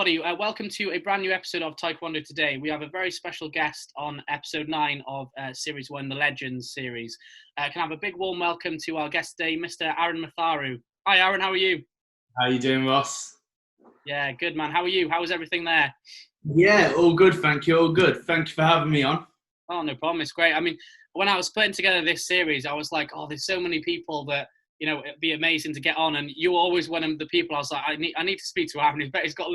everybody. Welcome to a brand new episode of Taekwondo Today. We have a very special guest on episode 9 of Series 1, the Legends series. Can I have a big warm welcome to our guest today, Mr. Arron Matharu. Hi, Arron. How are you? How you doing, Ross? Yeah, good, man. How are you? How is everything there? Yeah, all good, thank you. All good. Thank you for having me on. Oh, no problem. It's great. I mean, when I was putting together this series, I was like, oh, there's so many people that, you know, it'd be amazing to get on. And you were always one of the people I was like, I need to speak to Arron. He's got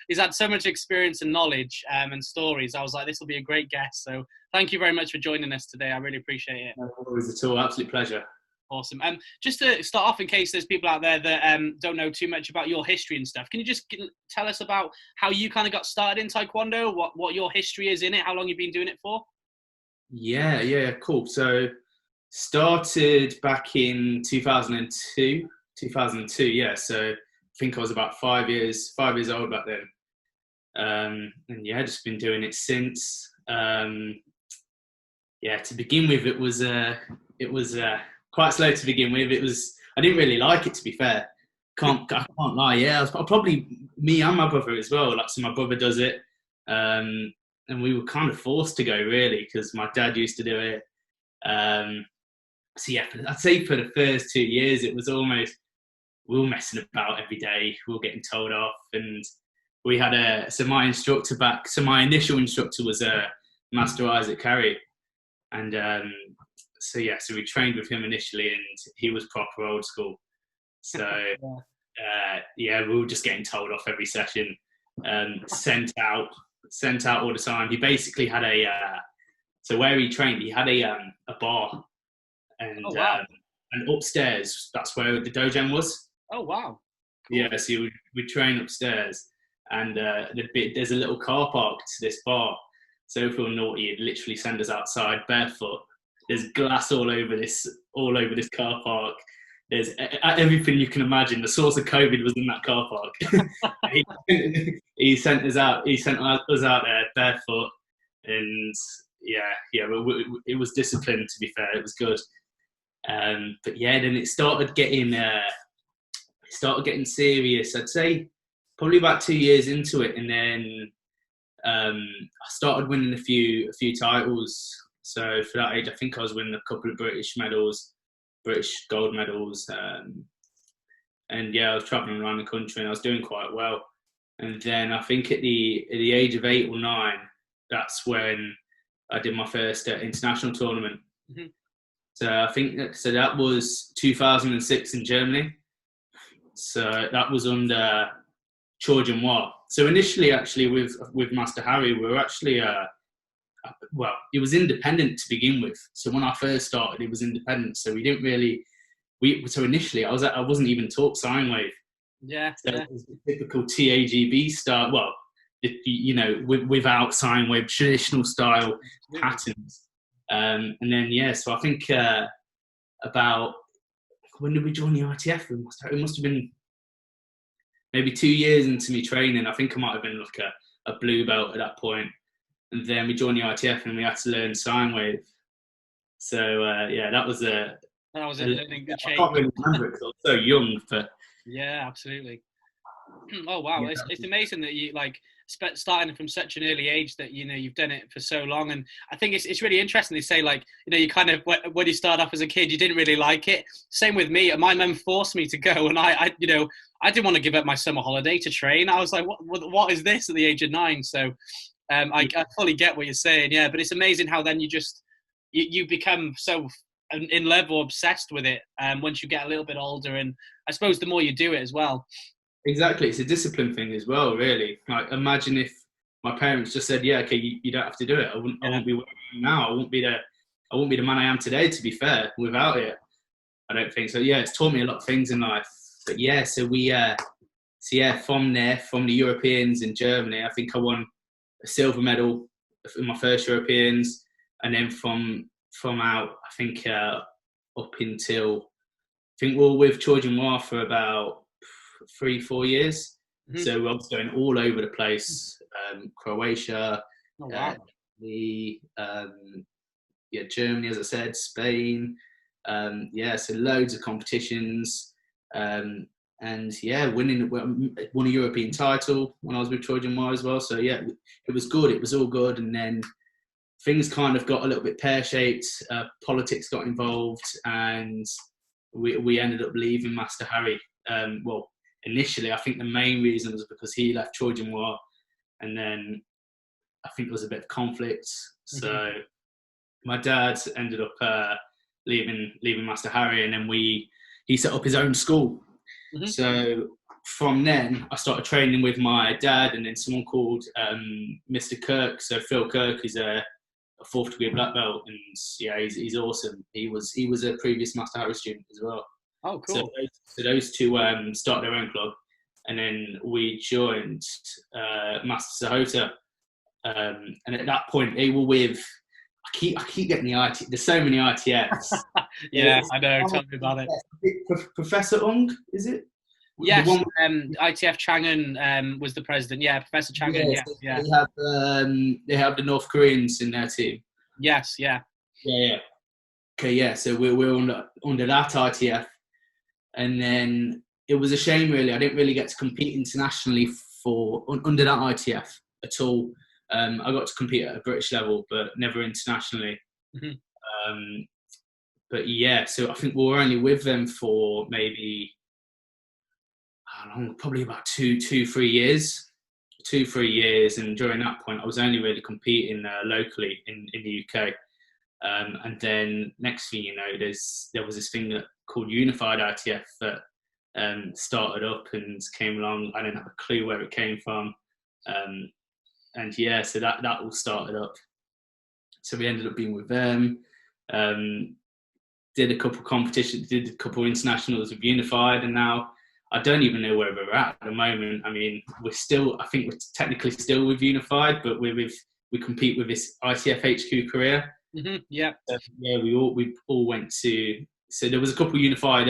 he's had so much experience and knowledge and stories. I was like, this will be a great guest. So thank you very much for joining us today. I really appreciate it. No worries at all. Absolute pleasure. Awesome. Just to start off, in case there's people out there that don't know too much about your history and stuff, can you just tell us about how you kind of got started in Taekwondo, what your history is in it, how long you've been doing it for? Yeah, cool. So started back in 2002, yeah. So I think I was about 5 years old back then. And yeah, just been doing it since. Yeah, to begin with, it was quite slow to begin with. I didn't really like it, to be fair. I can't lie. Yeah, I was probably me and my brother as well. Like, so my brother does it, and we were kind of forced to go, really, because my dad used to do it. So yeah, I'd say for the first 2 years, it was almost we were messing about every day. We were getting told off, and we had my initial instructor was Master Isaac Carey, and so we trained with him initially, and he was proper old school. So yeah, we were just getting told off every session, sent out all the time. He basically had so where he trained, he had a bar, and and upstairs, that's where the dojo was. Oh wow! Cool. Yeah, so we'd train upstairs, and there's a little car park to this bar. So if we were naughty, he'd literally send us outside barefoot. There's glass all over this car park. There's everything you can imagine. The source of COVID was in that car park. he sent us out. He sent us out there barefoot, and yeah. It was disciplined. To be fair, it was good. But yeah, then it started getting serious. I'd say probably about 2 years into it, and then I started winning a few titles. So for that age, I think I was winning a couple of British gold medals, and yeah, I was travelling around the country and I was doing quite well. And then I think at the age of 8 or 9, that's when I did my first international tournament. Mm-hmm. So I think that was 2006 in Germany. So that was under Taekwon-Do. So initially, actually, with Master Harry, we were actually it was independent to begin with. So when I first started, it was independent. So we didn't really. So initially, I wasn't even taught sine wave. Yeah. So it was the typical TAGB style. Well, without sine wave, traditional style patterns. And then so I think about when did we join the ITF? It must have been maybe 2 years into me training. I think I might have been like a blue belt at that point. And then we joined the ITF and we had to learn sine wave. So that was a learning the change. I can't really remember it because I was so young, but yeah, absolutely. Oh wow, yeah. It's amazing that you starting from such an early age that you've done it for so long. And I think it's really interesting. They say you kind of when you start off as a kid, you didn't really like it. Same with me. My mum forced me to go, and I didn't want to give up my summer holiday to train. I was like, what is this at the age of 9? So I fully get what you're saying. Yeah, but it's amazing how then you become so in love or obsessed with it once you get a little bit older, and I suppose the more you do it as well. Exactly, it's a discipline thing as well, really. Like, imagine if my parents just said, "Yeah, okay, you don't have to do it." I wouldn't be where I am now. I wouldn't be the man I am today. To be fair, without it, I don't think so. Yeah, it's taught me a lot of things in life. But yeah, from there, from the Europeans in Germany, I think I won a silver medal in my first Europeans, and then from out, I think up until I think we were with Taekwon-Do for about 3-4 years. Mm-hmm. So I was going all over the place. Croatia, Germany, as I said, Spain. So loads of competitions. and yeah, won a European title when I was with Trojan War as well. So yeah, it was good. It was all good, and then things kind of got a little bit pear-shaped. Politics got involved, and we ended up leaving Master Harry. Well, initially, I think the main reason was because he left Trojan War, and then I think there was a bit of conflict. So my dad ended up leaving Master Harry, and then he set up his own school. So from then, I started training with my dad, and then someone called Mr. Kirk. So Phil Kirk is a 4th degree black belt, and yeah, he's awesome. He was a previous Master Harry student as well. Oh, cool. So those two started their own club, and then we joined Master Sahota. And at that point, they were with. I keep getting the IT. There's so many ITFs. Yeah, I know. Tell me about it. Professor Ung, is it? Yes, ITF Chang'an was the president. Yeah, Professor Chang'an. Yeah. They have the North Koreans in their team. Yes. Yeah. Yeah. Okay. Yeah. So we're under that ITF, and then it was a shame, really. I didn't really get to compete internationally under that ITF at all. I got to compete at a British level, but never internationally. But yeah, so I think we were only with them for maybe how long? Probably about 3 years. 2-3 years, and during that point, I was only really competing locally in the UK. And then next thing you know, there was this thing called Unified ITF that started up and came along. I didn't have a clue where it came from. And yeah, so that all started up. So we ended up being with them. Did a couple competitions, did a couple internationals with Unified, and now I don't even know where we're at the moment. I mean, I think we're technically still with Unified, but we compete with this ITF HQ Korea. Yeah. Yeah, we all went to. So there was a couple Unified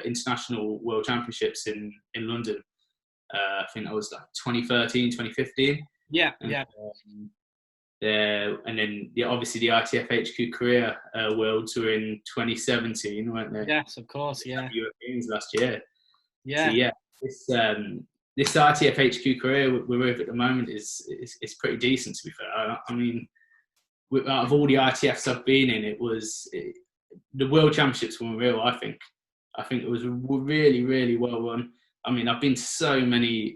international world championships in London. I think that was like 2013, 2015. Yeah. And then obviously the ITF HQ Korea Worlds were in 2017, weren't they? Yes, of course. Yeah. Europeans last year. Yeah. So yeah, this ITF HQ Korea we're with at the moment is pretty decent, to be fair. I mean, out of all the ITFs I've been in, the World Championships were real. I think it was really, really well run. I mean, I've been to so many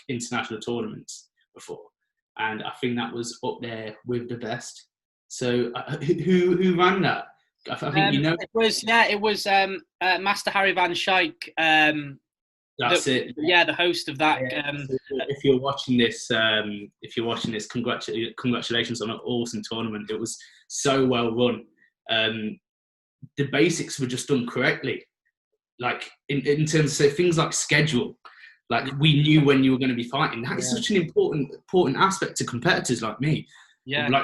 international tournaments before, and I think that was up there with the best. So, who ran that? I think you know. It was Master Harry Van Schaik. That's it. Yeah, the host of that. Yeah. If you're watching this, congratulations on an awesome tournament. It was so well run. The basics were just done correctly. Like in terms of things like schedule, like we knew when you were going to be fighting. That is such an important aspect to competitors like me. Yeah.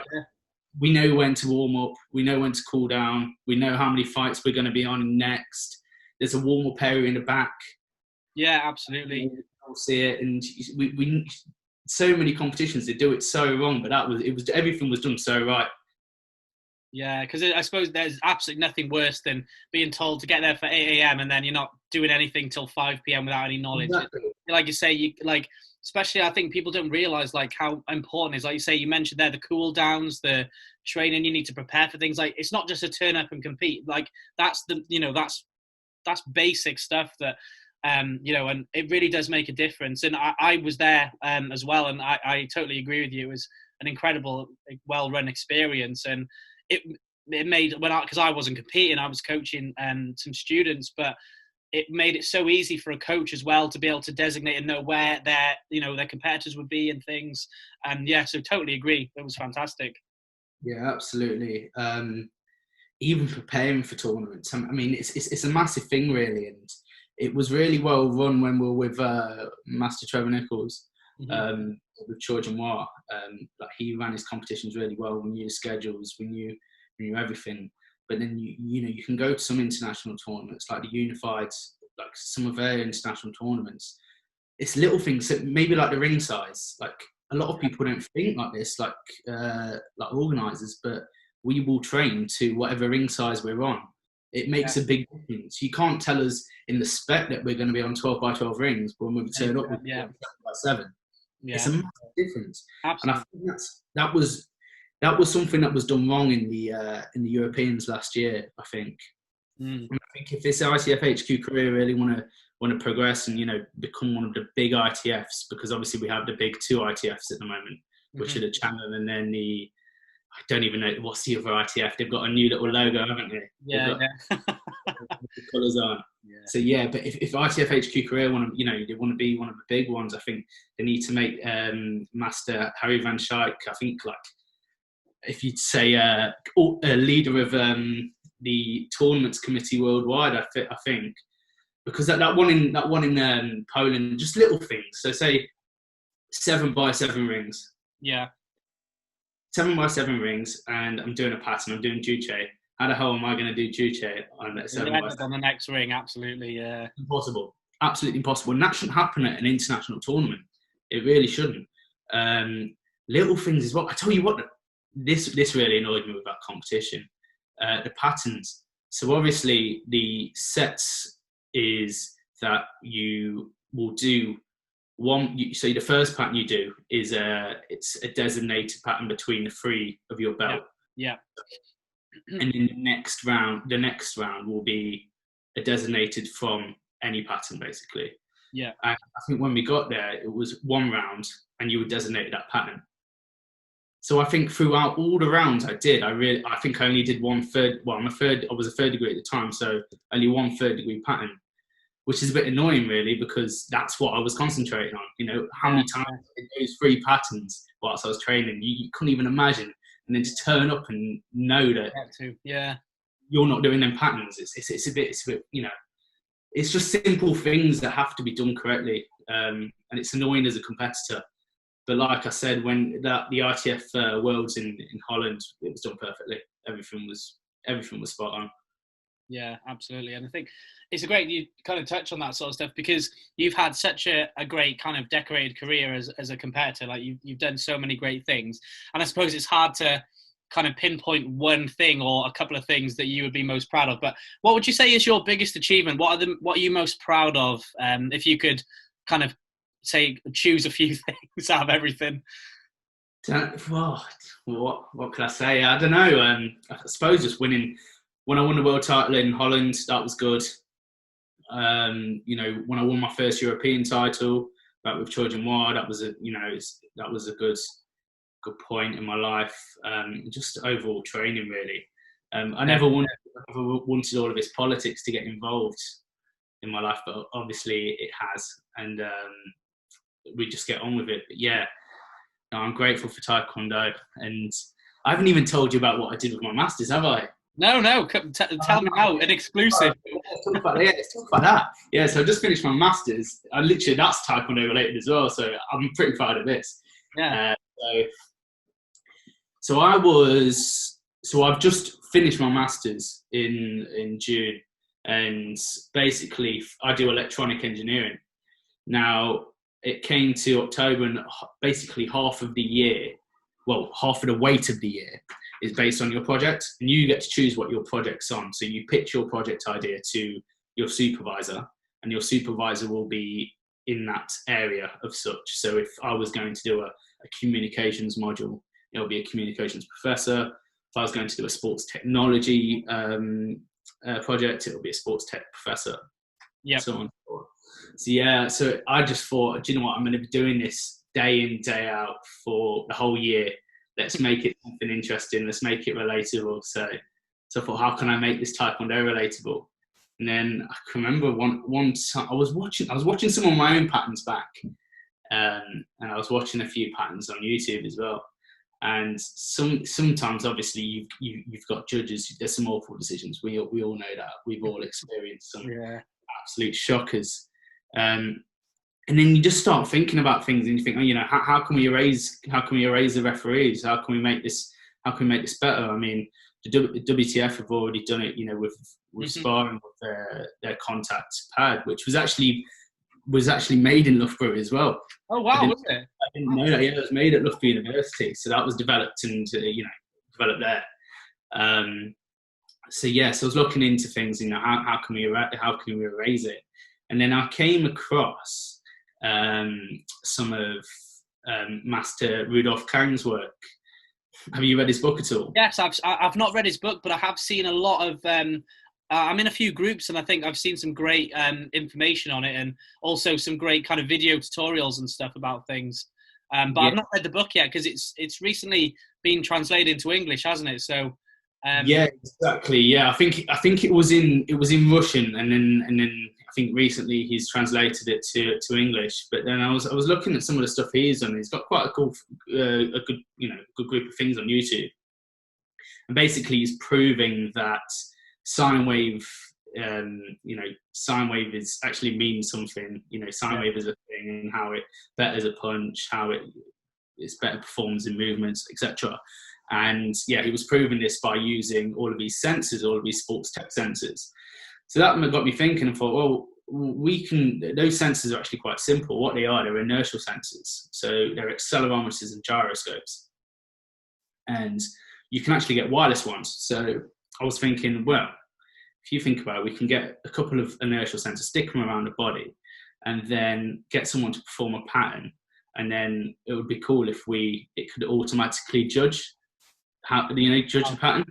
We know when to warm up, we know when to cool down, we know how many fights we're going to be on next. There's a warm up area in the back. Yeah, absolutely. I'll see it, and we so many competitions they do it so wrong, but everything was done so right. Yeah, because I suppose there's absolutely nothing worse than being told to get there for 8 a.m. and then you're not doing anything till 5 p.m. without any knowledge. Exactly. Like you say, especially I think people don't realise like how important it is. Like you say, you mentioned there the cool downs, the training you need to prepare for things. Like it's not just a turn up and compete. Like that's that's basic stuff that and it really does make a difference. And I was there as well, and I totally agree with you. It was an incredible, well-run experience, and it made because I wasn't competing, I was coaching some students, but it made it so easy for a coach as well to be able to designate and know where their competitors would be and things. And yeah, so totally agree. It was fantastic. Yeah, absolutely. Even preparing for tournaments, I mean, it's a massive thing, really, and it was really well run when we were with Master Trevor Nichols, with Trojan War. Like he ran his competitions really well. We knew the schedules, we knew everything. But then you can go to some international tournaments like the Unified, like some of their international tournaments. It's little things, maybe like the ring size. Like a lot of people don't think like this, like organisers, but we will train to whatever ring size we're on. It makes a big difference. You can't tell us in the spec that we're going to be on 12 by 12 rings, but when we turn up with 7 by 7. Yeah. It's a massive difference. Absolutely. And I think that was something that was done wrong in the Europeans last year, I think. And I think if this ITF HQ career really want to progress and, you know, become one of the big ITFs, because obviously we have the big 2 ITFs at the moment, which are the Channel and then I don't even know what's the other ITF. They've got a new little logo, haven't they? Yeah. The colours on. Yeah. So yeah, but if ITF HQ career they want to be one of the big ones, I think they need to make Master Harry van Schaik, I think, like, if you'd say a leader of the tournaments committee worldwide, I think, because that one in Poland, just little things. So say 7 by 7 rings. Yeah. 7 by 7 rings, and I'm doing a pattern. I'm doing Juche. How the hell am I going to do Juche on that 7 by 7? On the next ring, absolutely, yeah. Impossible. Absolutely impossible. And that shouldn't happen at an international tournament. It really shouldn't. Little things as well. I tell you what, this really annoyed me with that competition. The patterns. So obviously the sets is that you will do so the first pattern you do is it's a designated pattern between the 3 of your belt. Yeah. And in the next round will be a designated from any pattern, basically. Yeah. And I think when we got there, it was 1 round, and you were designated that pattern. So I think throughout all the rounds I did, I think I only did 1/3. Well, I was a 3rd degree at the time, so only 1/3 degree pattern, which is a bit annoying, really, because that's what I was concentrating on. You know, how many times I did those 3 patterns whilst I was training? You couldn't even imagine. And then to turn up and know that you're not doing them patterns, it's a bit, you know, it's just simple things that have to be done correctly. And it's annoying as a competitor. But like I said, when the ITF Worlds in Holland, it was done perfectly. Everything was spot on. Yeah, absolutely. And I think it's great you kind of touch on that sort of stuff, because you've had such a great kind of decorated career as a competitor. Like you've done so many great things. And I suppose it's hard to kind of pinpoint one thing or a couple of things that you would be most proud of. But what would you say is your biggest achievement? What are you most proud of? If you could kind of say, choose a few things out of everything. What can I say? I don't know. I suppose just winning. When I won the world title in Holland, that was good. You know, when I won my first European title, back with Trojan War, that was a good point in my life. Just overall training, really. I never wanted all of this politics to get involved in my life, but obviously it has, and we just get on with it. But yeah, no, I'm grateful for Taekwondo, and I haven't even told you about what I did with my masters, have I? No. Tell me now, an exclusive. Let's talk about that. Yeah, so I just finished my masters. That's Taekwondo related as well, so I'm pretty proud of this. Yeah. So I've just finished my masters in June, and basically I do electronic engineering. Now it came to October, and basically half of the weight of the year is based on your project, and you get to choose what your project's on. So you pitch your project idea to your supervisor, and your supervisor will be in that area of such. So if I was going to do a communications module, it'll be a communications professor. If I was going to do a sports technology project, it'll be a sports tech professor. Yeah. So on and so on. So yeah, so I just thought, do you know what? I'm going to be doing this day in, day out for the whole year. Let's make it something interesting. Let's make it relatable. So I thought, how can I make this Taekwondo relatable? And then I can remember one time I was watching some of my own patterns back, and I was watching a few patterns on YouTube as well. And sometimes, obviously, you've got judges. There's some awful decisions. We all know that. We've all experienced some absolute shockers. And then you just start thinking about things, and you think, how can we erase the referees? How can we make this better? I mean, the WTF have already done it, with sparring with their contact pad, which was actually made in Loughborough as well. Oh wow, was it? I didn't know that. Yeah, it was made at Loughborough University, so that was developed and developed there. So I was looking into things, how can we erase it? And then I came across some of Master Rudolf Kang's work. Have you read his book at all? Yes, I've not read his book, but I have seen a lot of. I'm in a few groups, and I think I've seen some great information on it, and also some great kind of video tutorials and stuff about things. But I've not read the book yet because it's recently been translated into English, hasn't it? So. Yeah, exactly. Yeah, I think it was in Russian, and then I think recently he's translated it to English. But then I was looking at some of the stuff he's done. He's got quite a good good group of things on YouTube, and basically he's proving that sine wave sine wave is actually means something. Sine wave is a thing, and how it betters a punch, how it's better performs in movements, etc. And he was proving this by using all of these sensors, all of these sports tech sensors. So that got me thinking and thought, well, those sensors are actually quite simple. What they are, they're inertial sensors. So they're accelerometers and gyroscopes. And you can actually get wireless ones. So I was thinking, well, if you think about it, we can get a couple of inertial sensors, stick them around the body, and then get someone to perform a pattern. And then it would be cool if it could automatically judge judge the pattern.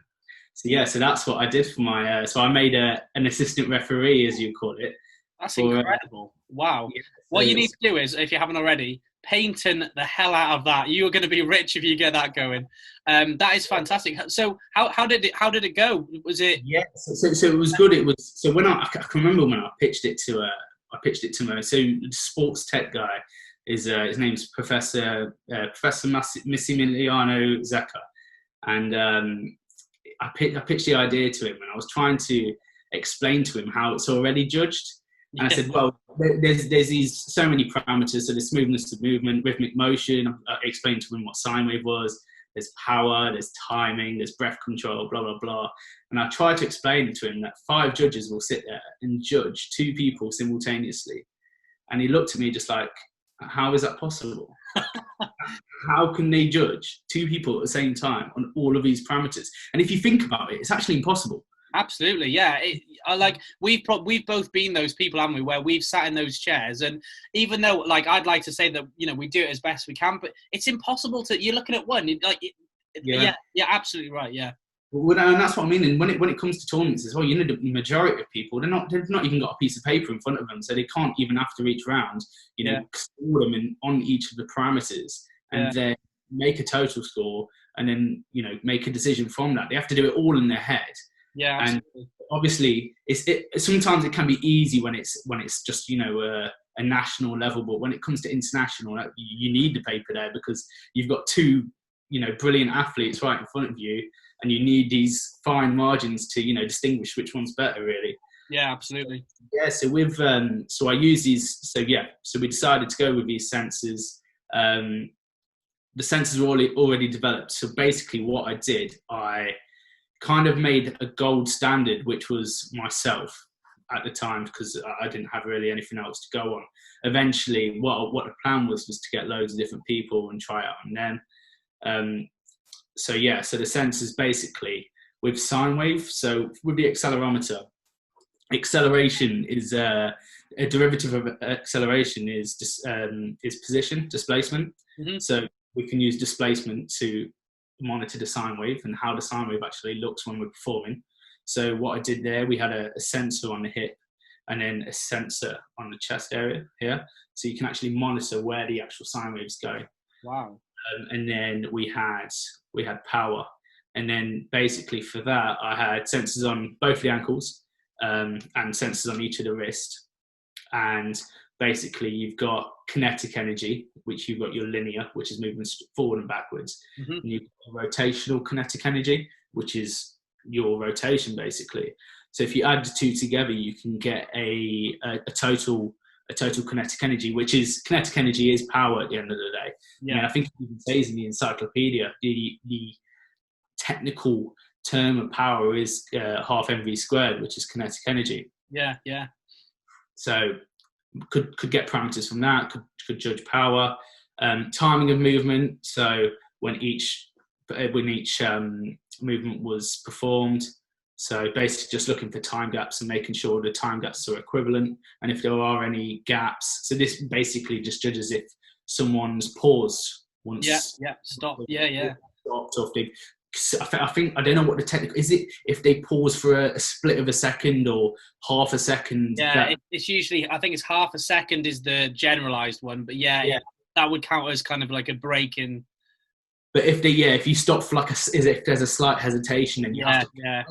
So that's what I did for my. So I made an assistant referee, as you call it. That's incredible! Wow. What you need to do is, if you haven't already, patent the hell out of that. You are going to be rich if you get that going. That is fantastic. So how did it go? Was it? Yeah. So it was good. It was so when I can remember when I pitched it to so the sports tech guy is his name's Professor Massimiliano Zecca. And I pitched the idea to him, and I was trying to explain to him how it's already judged. And I said, well, there's these so many parameters. So there's smoothness of movement, rhythmic motion. I explained to him what sine wave was. There's power, there's timing, there's breath control, blah, blah, blah. And I tried to explain to him that 5 judges will sit there and judge 2 people simultaneously. And he looked at me just like, how is that possible? How can they judge 2 people at the same time on all of these parameters? And if you think about it, it's actually impossible. Absolutely, yeah. We've both been those people, haven't we, where we've sat in those chairs, and even though, I'd like to say that we do it as best we can, but it's impossible to. You're looking at one, absolutely right, yeah. Well, and that's what I mean. And when it comes to tournaments as well, the majority of people they've not even got a piece of paper in front of them, so they can't even after each round, score them on each of the parameters, and then make a total score, and then make a decision from that. They have to do it all in their head. Yeah, absolutely. And obviously, sometimes it can be easy when it's just a national level, but when it comes to international, you need the paper there because you've got 2 brilliant athletes right in front of you, and you need these fine margins to distinguish which one's better, really. Yeah, absolutely. Yeah, so with so I use these. So we decided to go with these sensors. The sensors were already developed. So basically, what I did, I kind of made a gold standard, which was myself at the time because I didn't have really anything else to go on. Eventually, what the plan was to get loads of different people and try it out on them. So the sensors basically with sine wave. So with the accelerometer, acceleration is a derivative of acceleration is position displacement. Mm-hmm. So we can use displacement to monitor the sine wave and how the sine wave actually looks when we're performing. So what I did there, we had a sensor on the hip and then a sensor on the chest area here, so you can actually monitor where the actual sine waves go. Wow. And then we had power, and then basically for that I had sensors on both the ankles and sensors on each of the wrist. And basically you've got kinetic energy, which you've got your linear, which is moving forward and backwards. Mm-hmm. And you've got rotational kinetic energy, which is your rotation basically. So if you add the 2 together, you can get a total kinetic energy, which is kinetic energy is power at the end of the day. Yeah. And I think it even says in the encyclopedia, the technical term of power is half mv squared, which is kinetic energy. Yeah, yeah. So could get parameters from that, could judge power, timing of movement. So when each movement was performed, So basically just looking for time gaps and making sure the time gaps are equivalent. And if there are any gaps, so this basically just judges if someone's paused once. Stop. Yeah. Stopped, or if they, I think, I don't know what the technical, is it if they pause for a split of a second or half a second? Yeah, it's usually, I think it's half a second is the generalized one, but yeah, that would count as kind of like a break in. But if you stop for like if there's a slight hesitation, then you have to.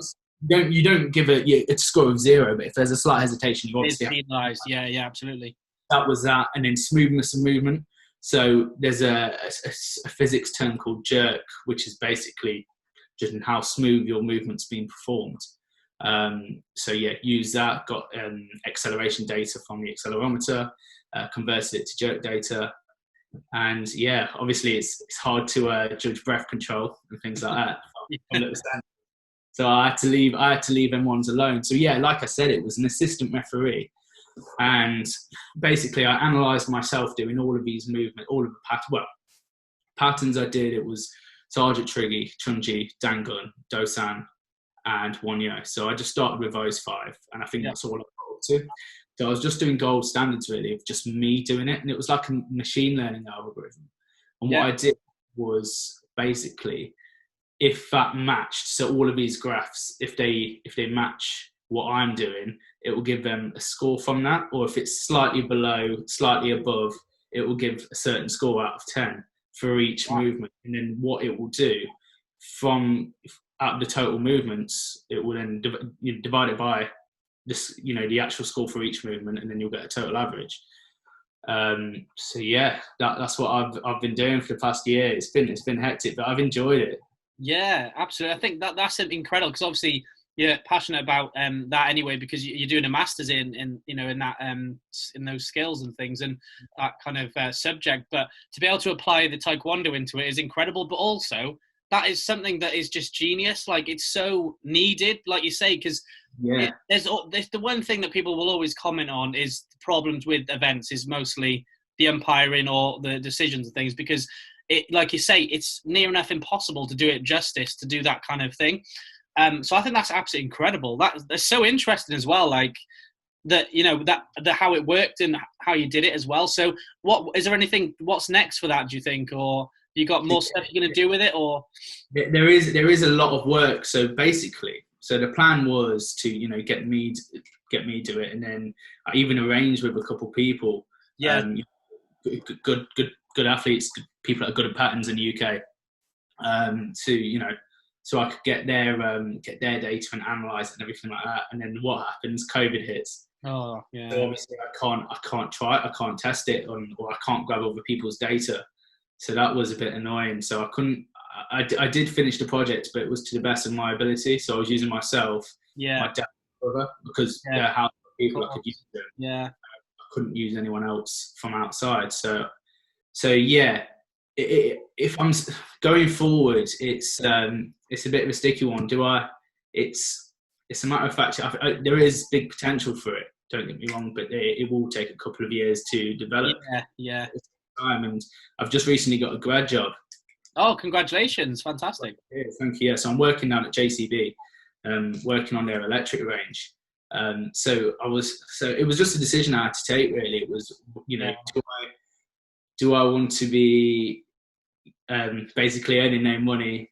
You don't give a score of 0, but if there's a slight hesitation, you obviously have to penalised. Yeah, absolutely. That was that, and then smoothness of movement. So there's a physics term called jerk, which is basically just how smooth your movement's being performed. So use that. Got acceleration data from the accelerometer, converted it to jerk data, and obviously it's hard to judge breath control and things like that. So I had to leave them ones alone. So like I said, it was an assistant referee, and basically I analysed myself doing all of these movements, all of the patterns I did. It was Sergeant Triggy, Chunji, Dangun, Dosan, and Wonyo. So I just started with those 5, and I think that's all I got up to. So I was just doing gold standards really of just me doing it, and it was like a machine learning algorithm. And what I did was basically, if that matched, so all of these graphs, if they match what I'm doing, it will give them a score from that. Or if it's slightly below, slightly above, it will give a certain score out of 10 for each movement. And then what it will do from out of the total movements, it will then divide it by this, the actual score for each movement, and then you'll get a total average. That's what I've been doing for the past year. It's been hectic, but I've enjoyed it. Yeah, absolutely. I think that's incredible, because obviously you're passionate about that anyway, because you're doing a master's in that in those skills and things and that kind of subject. But to be able to apply the Taekwondo into it is incredible. But also that is something that is just genius. Like, it's so needed, like you say, because there's the one thing that people will always comment on is the problems with events is mostly the umpiring or the decisions and things, because it, like you say, it's near enough impossible to do it justice, to do that kind of thing. So I think that's absolutely incredible. That's so interesting as well. Like that, how it worked and how you did it as well. So is there anything, what's next for that, do you think? Or you got more stuff you're going to do with it? Or there is a lot of work. So basically, the plan was to, get me do it. And then I even arranged with a couple of people, good athletes, people that are good at patterns in the UK, so I could get their data and analyze it and everything like that. And then what happens? COVID hits. Oh, yeah. So obviously I can't try it, I can't test it, or I can't grab other people's data. So that was a bit annoying. So I couldn't. I did finish the project, but it was to the best of my ability. So I was using myself, my dad, brother, because how people I could use them. Yeah. I couldn't use anyone else from outside. So if I'm going forward, it's a bit of a sticky one. It's a matter of fact, there is big potential for it. Don't get me wrong, but it will take a couple of years to develop. Yeah. Time, and I've just recently got a grad job. Oh, congratulations! Fantastic. Thank you. Yeah, so I'm working down at JCB, working on their electric range. So it was just a decision I had to take. Really, it was, do I want to be basically earning no money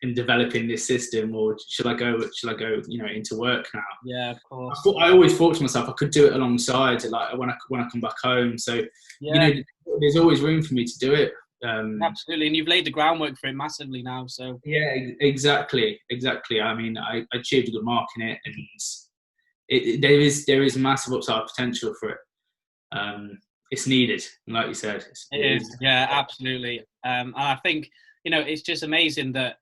in developing this system, or should I go into work now? Yeah, of course. I always thought to myself I could do it alongside, like when I come back home. So there's always room for me to do it. Absolutely, and you've laid the groundwork for it massively now. So exactly. I mean, I achieved a good mark in it, and there is massive upside potential for it. It's needed, like you said. It is. Yeah, absolutely. And I think it's just amazing that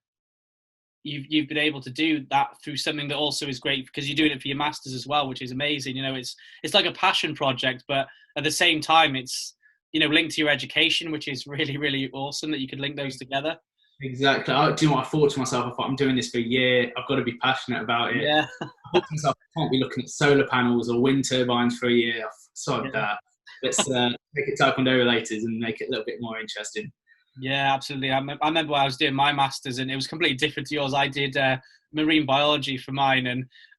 you've been able to do that through something that also is great, because you're doing it for your masters as well, which is amazing. It's like a passion project, but at the same time, it's linked to your education, which is really, really awesome that you could link those together. Exactly. Do you know what I thought to myself? I thought, I'm doing this for a year. I've got to be passionate about it. Yeah. I thought to myself, I can't be looking at solar panels or wind turbines for a year. Sorry that. Let's make it Taekwondo related and make it a little bit more interesting. Yeah, absolutely. I remember when I was doing my masters, and it was completely different to yours. I did marine biology for mine,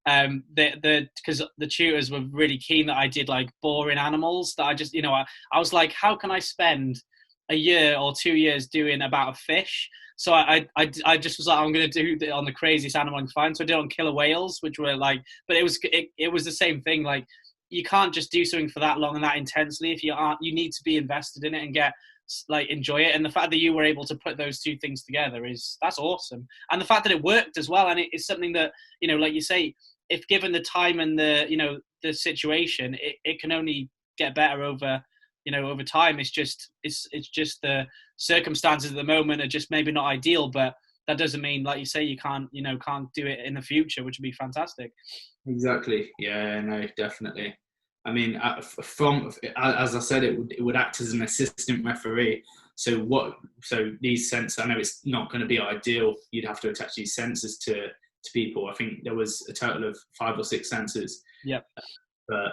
and the because the tutors were really keen that I did like boring animals. That I just, I was like, how can I spend a year or 2 years doing about a fish? So I just was like, I'm going to do it on the craziest animal I can find. So I did it on killer whales, which were like, but it was the same thing. Like, you can't just do something for that long and that intensely if you need to be invested in it and get like enjoy it. And the fact that you were able to put those two things together that's awesome. And the fact that it worked as well, and it's something that, like you say, if given the time and the situation, it can only get better over time. It's just the circumstances at the moment are just maybe not ideal, but that doesn't mean, like you say, you can't do it in the future, which would be fantastic. Exactly. Yeah, no, definitely. I mean, as I said, it would act as an assistant referee. So these sensors, I know it's not going to be ideal. You'd have to attach these sensors to people. I think there was a total of 5 or 6 sensors. Yep. But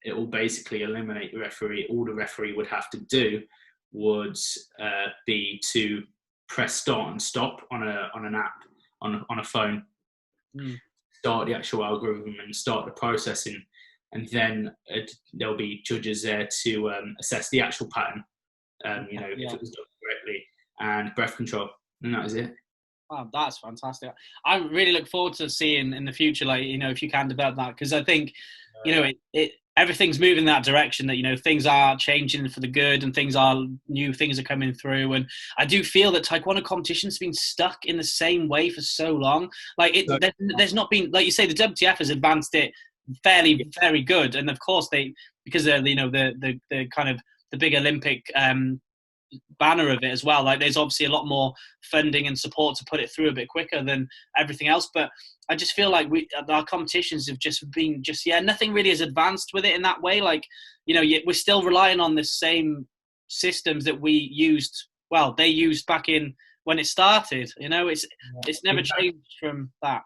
it will basically eliminate the referee. All the referee would have to do would be to press start and stop on an app on a phone. Start the actual algorithm and start the processing, and then there'll be judges there to assess the actual pattern, if it was done correctly, and breath control, and that is it. Oh, that's fantastic. I really look forward to seeing in the future, like, if you can develop that, because I think, everything's moving in that direction, that, things are changing for the good, and new things are coming through. And I do feel that Taekwondo competition's been stuck in the same way for so long. Like, there's not been, like you say, the WTF has advanced it fairly, very good. And of course because the kind of the big Olympic banner of it as well, like there's obviously a lot more funding and support to put it through a bit quicker than everything else. But I just feel like our competitions have just been nothing really has advanced with it in that way. Like, we're still relying on the same systems that we used, they used back in when it started. It's never changed from that.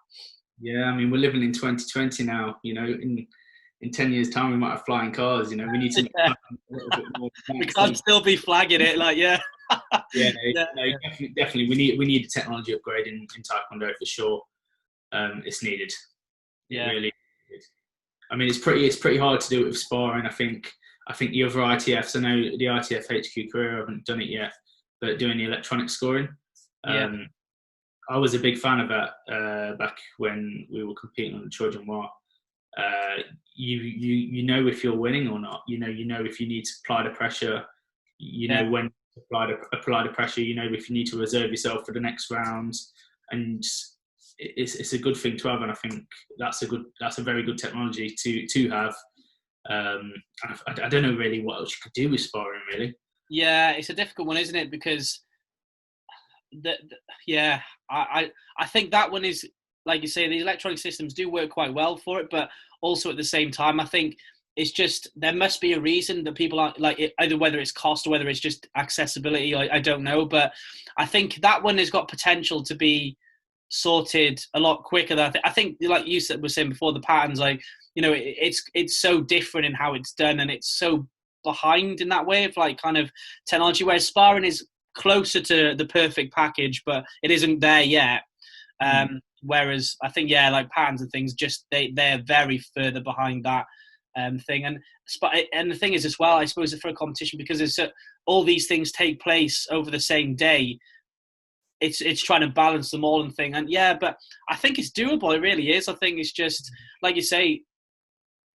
Yeah, I mean, we're living in 2020 now. In 10 years' time, we might have flying cars. We need to a little bit more. We can't still be flagging it, like, yeah. Yeah, definitely. We need a technology upgrade in Taekwondo for sure. It's needed. Yeah, it really is. I mean, it's pretty hard to do it with sparring. I think the other ITFs. I know the ITF HQ career. I haven't done it yet, but doing the electronic scoring. I was a big fan of that back when we were competing on the Trojan War. You know if you're winning or not. You know if you need to apply the pressure. Know when to apply the pressure. If you need to reserve yourself for the next round, and it's a good thing to have. And I think that's a very good technology to have. I don't know really what else you could do with sparring, really. Yeah, it's a difficult one, isn't it? Because I think that one is, like you say, the electronic systems do work quite well for it, but also at the same time, I think it's just, there must be a reason that people aren't like it, either whether it's cost or whether it's just accessibility. I don't know, but I think that one has got potential to be sorted a lot quicker than I think like you were saying before, the patterns, like, it's so different in how it's done, and it's so behind in that way of like kind of technology, whereas sparring is closer to the perfect package, but it isn't there yet. Whereas I think, like patterns and things, just they're very further behind that thing. And the thing is as well, I suppose, for a competition, because it's all these things take place over the same day, it's trying to balance them all and thing. And but I think it's doable. It really is. I think it's just, like you say,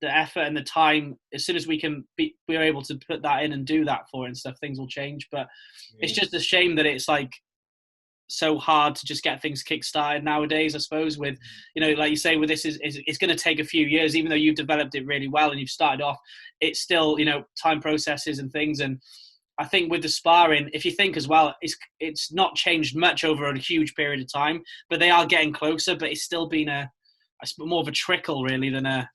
the effort and the time. As soon as we're able to put that in and do that for it and stuff, things will change. But it's just a shame that it's like so hard to just get things kick-started nowadays, I suppose, with, like you say, with this, it's going to take a few years, even though you've developed it really well and you've started off, it's still, time processes and things. And I think with the sparring, if you think as well, it's not changed much over a huge period of time, but they are getting closer, but it's still been more of a trickle really than a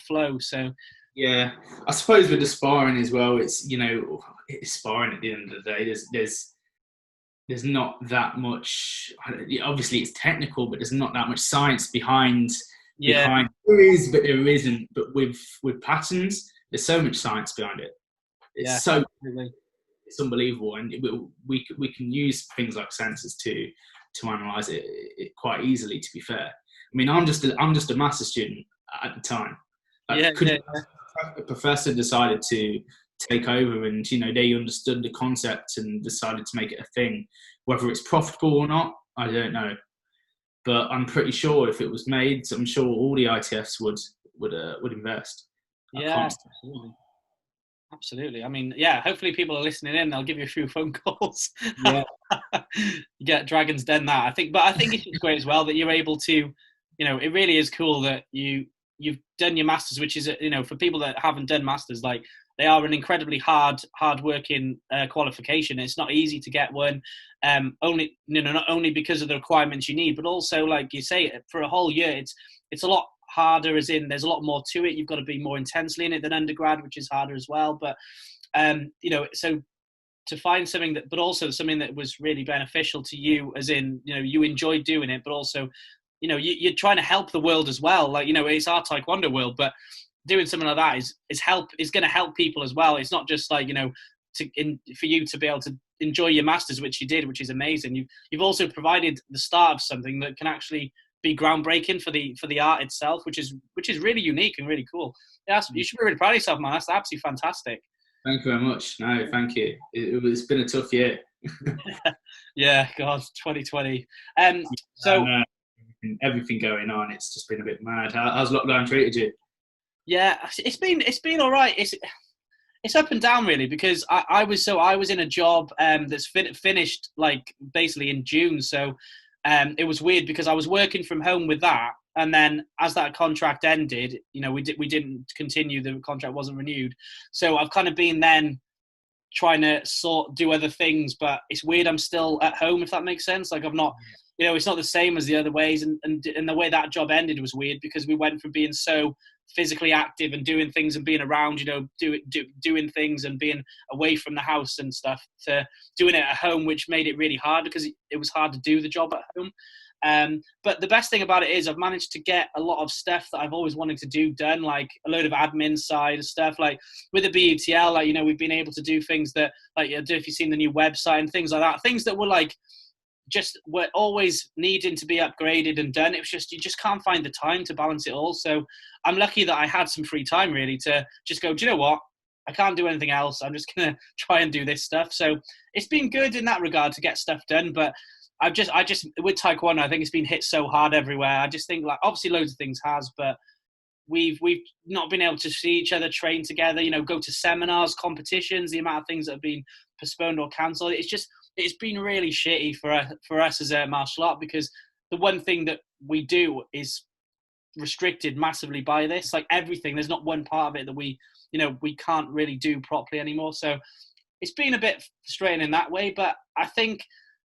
flow. So yeah, I suppose with the sparring as well, it's it's sparring at the end of the day. There's not that much. Obviously, it's technical, but there's not that much science behind. There is, but there isn't. But with patterns, there's so much science behind it. It's so. Absolutely. it's unbelievable, and we can use things like sensors to analyze it quite easily. To be fair, I mean, I'm just a master's student at the time. Like, a professor decided to take over, and they understood the concept and decided to make it a thing. Whether it's profitable or not, I don't know, but I'm pretty sure if it was made, I'm sure all the ITFs would invest. Yeah, absolutely. I mean, yeah, hopefully people are listening in. They'll give you a few phone calls. Yeah. You get Dragon's Den that, I think. But I think it's just great as well that you're able to, it really is cool that you've done your masters, which is, for people that haven't done masters, like, they are an incredibly hard working qualification. It's not easy to get one, not only because of the requirements you need, but also, like you say, for a whole year, it's a lot harder, as in there's a lot more to it. You've got to be more intensely in it than undergrad, which is harder as well. But so to find something that, but also something that was really beneficial to you, as in, you enjoyed doing it, but also, you're trying to help the world as well. Like, it's our Taekwondo world, but doing something like that is going to help people as well. It's not just like, for you to be able to enjoy your masters, which you did, which is amazing. You've also provided the start of something that can actually be groundbreaking for the art itself, which is really unique and really cool. Yeah, you should be really proud of yourself, man. That's absolutely fantastic. Thank you very much. No, thank you. It's been a tough year. Yeah, God, 2020. So everything going on, it's just been a bit mad. How's lockdown treated you? Yeah, it's been all right. It's up and down really, because I was in a job that's finished like basically in June. So it was weird because I was working from home with that, and then as that contract ended, we didn't continue. The contract wasn't renewed. So I've kind of been then trying to do other things, but it's weird. I'm still at home, if that makes sense. Like, I'm not. It's not the same as the other ways, and the way that job ended was weird because we went from being so physically active and doing things and being around, doing things and being away from the house and stuff, to doing it at home, which made it really hard because it was hard to do the job at home. But the best thing about it is I've managed to get a lot of stuff that I've always wanted to do done, like a load of admin side stuff, like with the BUTL, like, we've been able to do things that, like, if you've seen the new website and things like that, things that were like, just were always needing to be upgraded and done. It was just, you just can't find the time to balance it all. So I'm lucky that I had some free time really to just go, do you know what? I can't do anything else. I'm just going to try and do this stuff. So it's been good in that regard to get stuff done. But I just with Taekwondo, I think it's been hit so hard everywhere. I just think, like, obviously loads of things has, but we've not been able to see each other train together, go to seminars, competitions, the amount of things that have been postponed or cancelled. It's been really shitty for us as a martial art, because the one thing that we do is restricted massively by this. Like, everything, there's not one part of it that we can't really do properly anymore. So it's been a bit frustrating in that way. But I think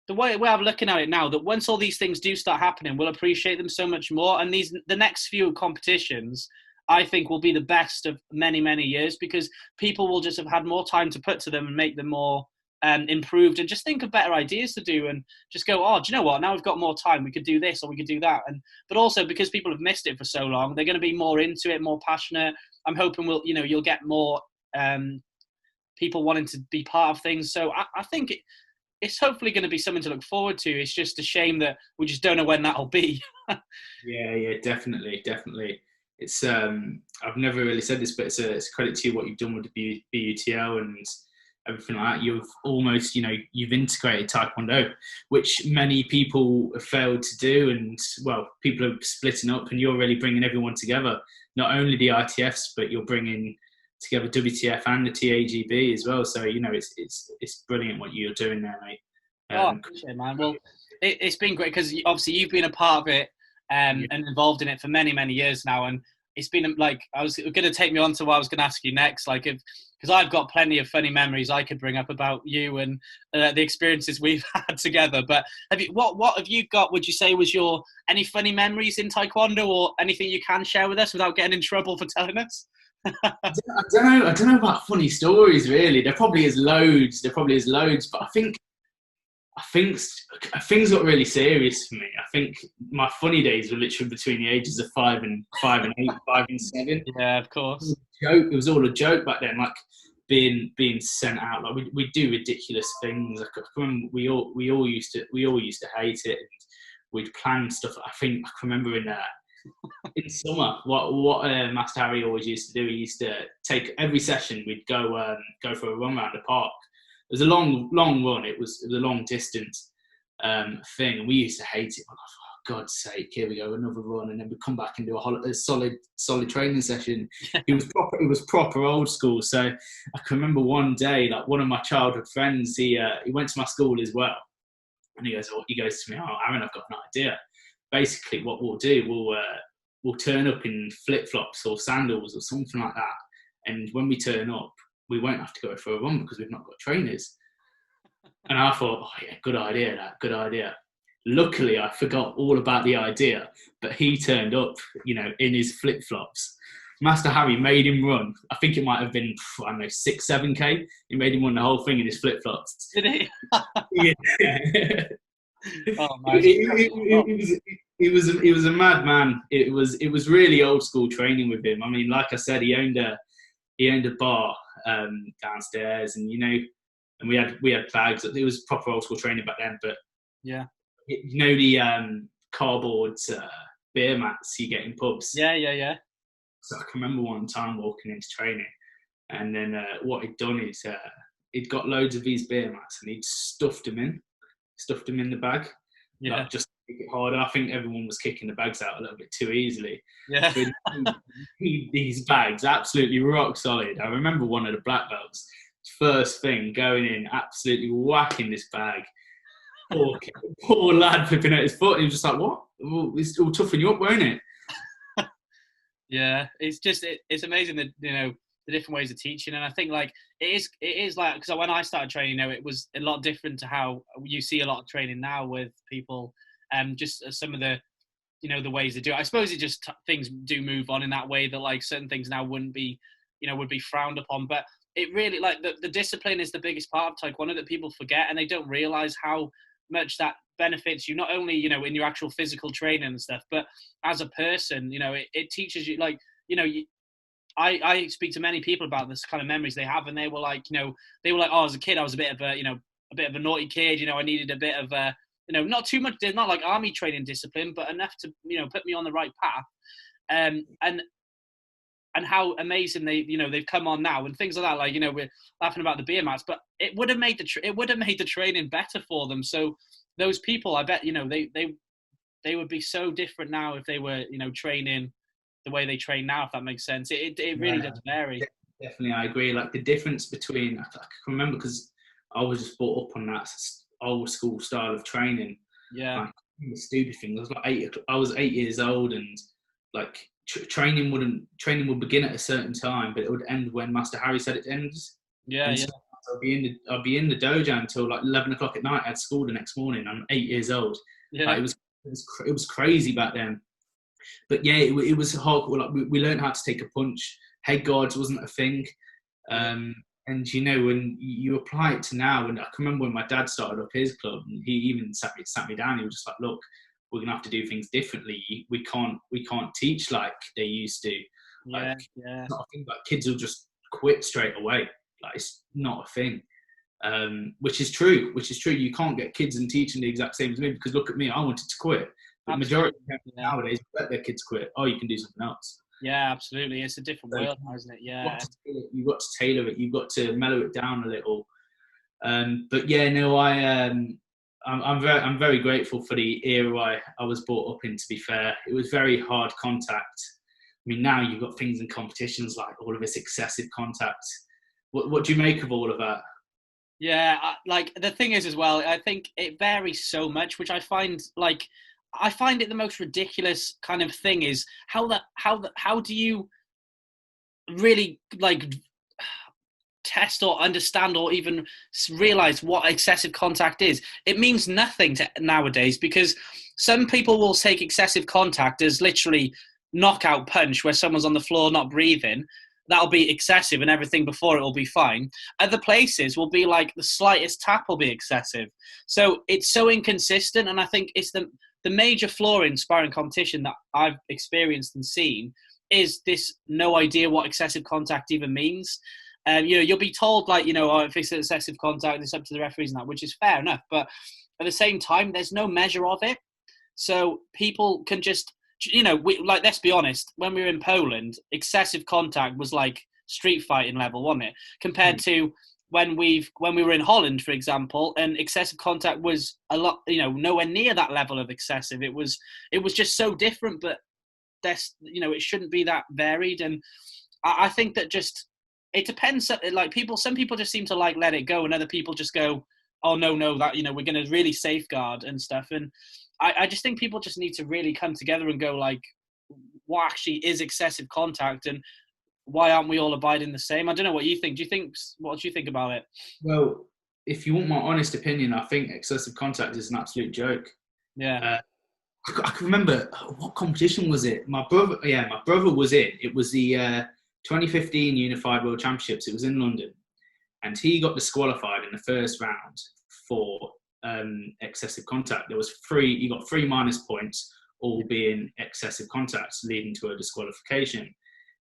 the way I'm looking at it now, that once all these things do start happening, we'll appreciate them so much more. And the next few competitions, I think, will be the best of many, many years, because people will just have had more time to put to them and make them more improved, and just think of better ideas to do, and just go, oh, do you know what, now we've got more time, we could do this or we could do that. But also, because people have missed it for so long, they're going to be more into it, more passionate. I'm hoping you'll get more people wanting to be part of things. So I think it's hopefully going to be something to look forward to. It's just a shame that we just don't know when that'll be. yeah, definitely. It's I've never really said this, but it's a credit to you what you've done with the BUTL and everything like that. You've almost, you've integrated Taekwondo, which many people have failed to do. And, well, people are splitting up, and you're really bringing everyone together. Not only the ITFs, but you're bringing together WTF and the TAGB as well. So, it's brilliant what you're doing there, mate. Appreciate it, man. Well, it's been great, because obviously you've been a part of it and involved in it for many, many years now. And it's been like, I was going to take me on to what I was going to ask you next, because I've got plenty of funny memories I could bring up about you and the experiences we've had together. But what have you got, would you say, was any funny memories in Taekwondo, or anything you can share with us without getting in trouble for telling us? I don't know about funny stories, really. There probably is loads, but I think things got really serious for me. I think my funny days were literally between the ages of 5 and 8, 5 and 7. Yeah, of course. It was all a joke back then. Like, being sent out. Like we do ridiculous things. I remember we all used to hate it. And we'd plan stuff. I think I can remember in summer what Master Harry always used to do. He used to take every session. We'd go for a run around the park. It was a long run. It was a long distance thing, and we used to hate it. Oh, God's sake, here we go, another run, and then we'd come back and do a solid training session. It was proper old school. So I can remember one day, like one of my childhood friends, he went to my school as well, and he goes to me, "Oh, Arron, I've got an idea. Basically, what we'll do, we'll turn up in flip-flops or sandals or something like that, and when we turn up, we won't have to go for a run because we've not got trainers." And I thought, oh yeah, good idea. Luckily, I forgot all about the idea, but he turned up, in his flip-flops. Master Harry made him run. I think it might have been, 6-7K. He made him run the whole thing in his flip-flops. Did he? Yeah. Oh, man. He was a madman. It was really old school training with him. I mean, like I said, he owned a bar downstairs, and and we had bags. It was proper old school training back then. But yeah, the cardboard beer mats you get in pubs. Yeah. So I can remember one time walking into training, and then what he'd done is he'd got loads of these beer mats, and he'd stuffed them in the bag. Yeah. Like, just to make it harder. I think everyone was kicking the bags out a little bit too easily. Yeah. These bags absolutely rock solid. I remember one of the black belts, first thing going in, absolutely whacking this bag. Poor lad flipping at his foot. He was just like, "What? Well, it'll toughen you up, won't it?" Yeah, it's amazing that the different ways of teaching, and I think like it is like, because when I started training, it was a lot different to how you see a lot of training now with people, just some of the the ways they do it. I suppose it just things do move on in that way that like certain things now wouldn't be would be frowned upon, but it really, like, the discipline is the biggest part of Taekwondo that people forget, and they don't realize how much that benefits you, not only in your actual physical training and stuff, but as a person. It teaches you, like, I speak to many people about this kind of memories they have, and they were like, oh, as a kid I was a bit of a naughty kid. I needed a bit of not too much, not like army training discipline, but enough to put me on the right path. And how amazing they've come on now and things like that. Like, we're laughing about the beer mats, but it would have made the training better for them. So those people, I bet, they would be so different now if they were, training the way they train now, if that makes sense. It really does vary. Definitely, I agree. Like, the difference between, I can remember, because I was just brought up on that old school style of training. Yeah. Like, the stupid thing. I was 8 years old, and like, training would begin at a certain time, but it would end when Master Harry said it ends. Yeah. So I'd be in the dojo until like 11 o'clock at night. I had school the next morning. I'm 8 years old. Yeah. Like, it was crazy back then. But yeah, it was hard. Like, we learned how to take a punch. Head guards wasn't a thing. And when you apply it to now, and I can remember when my dad started up his club, and he even sat me down. He was just like, "Look, we're gonna have to do things differently. We can't teach like they used to. Like, it's not a thing. Like, kids will just quit straight away. Like, it's not a thing." Which is true. You can't get kids and teaching the exact same as me, because look at me, I wanted to quit. But the majority of parents nowadays let their kids quit. Oh, you can do something else. Yeah, absolutely. It's a different world now, isn't it? Yeah. You've got to tailor it. You've got to mellow it down a little. But yeah, no, I'm very grateful for the era I was brought up in, to be fair. It was very hard contact. I mean, now you've got things in competitions like all of this excessive contact. What do you make of all of that? Yeah, like, the thing is as well, I think it varies so much, which I find it the most ridiculous kind of thing is how do you really, like, test or understand or even realize what excessive contact is? It means nothing nowadays, because some people will take excessive contact as literally knockout punch, where someone's on the floor not breathing. That'll be excessive, and everything before it will be fine. Other places will be like the slightest tap will be excessive. So it's so inconsistent, and I think it's the major flaw in sparring competition that I've experienced and seen is this no idea what excessive contact even means. You'll be told like, oh, if it's excessive contact, it's up to the referees and that, which is fair enough. But at the same time, there's no measure of it. So people can just, let's be honest, when we were in Poland, excessive contact was like street fighting level, wasn't it? Compared to when we were in Holland, for example, and excessive contact was a lot, nowhere near that level of excessive. It was just so different, but it shouldn't be that varied. And I think that just, it depends. Like some people just seem to like let it go, and other people just go, oh no, that, we're going to really safeguard and stuff. And I just think people just need to really come together and go like, what actually is excessive contact, and why aren't we all abiding the same? I don't know what you think. What do you think about it? Well, if you want my honest opinion, I think excessive contact is an absolute joke. Yeah. I can remember, what competition was it? My brother was in. It was the 2015 Unified World Championships. It was in London, and he got disqualified in the first round for excessive contact. You got 3 minus points, all being excessive contacts, leading to a disqualification.